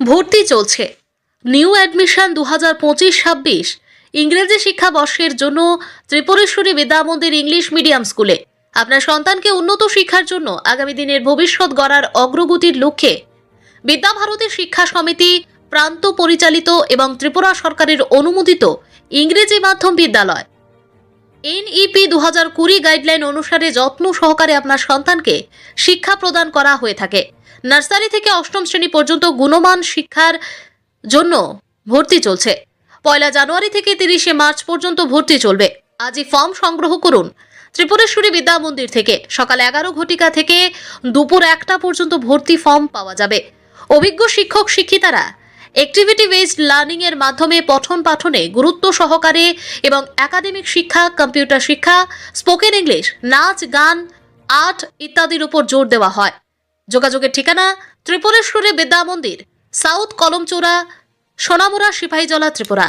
ভর্তি চলছে new admission 2025-26 ইংরেজি শিক্ষাবর্ষের জন্য ত্রিপুরেশ্বরী বিদ্যা মন্দির ইংলিশ মিডিয়াম স্কুলে আপনার সন্তানকে উন্নত শিক্ষার জন্য আগামী দিনের ভবিষ্যৎ গড়ার অগ্রগতির লক্ষ্যে বিদ্যাভারতী শিক্ষা সমিতি প্রান্ত পরিচালিত এবং ত্রিপুরা সরকারের অনুমোদিত ইংরেজি মাধ্যম বিদ্যালয় এনইপি 2020 গাইডলাইন অনুসারে যত্ন সহকারে আপনার সন্তানকে শিক্ষা প্রদান করা হয়ে থাকে। নার্সারি থেকে অষ্টম শ্রেণী পর্যন্ত গুণমান শিক্ষার জন্য ভর্তি চলছে। 1 জানুয়ারি থেকে 30 মার্চ পর্যন্ত ভর্তি চলবে। আজই ফর্ম সংগ্রহ করুন ত্রিপুরেশ্বরী বিদ্যা মন্দির থেকে। সকাল 11 ঘটিকা থেকে দুপুর 1টা পর্যন্ত ভর্তি ফর্ম পাওয়া যাবে। অভিজ্ঞ শিক্ষক শিক্ষিকারা অ্যাক্টিভিটি বেসড লার্নিং এর মাধ্যমে পঠন পাঠনে গুরুত্ব সহকারে এবং একাডেমিক শিক্ষা, কম্পিউটার শিক্ষা, স্পোকেন ইংলিশ, নাচ, গান, আর্ট ইত্যাদির উপর জোর দেওয়া হয়। যোগাযোগের ঠিকানা ত্রিপুরেশ্বরী বিদ্যা মন্দির, সাউথ কলমচৌড়া, সোনামুড়া, সিপাহীজলা, ত্রিপুরা।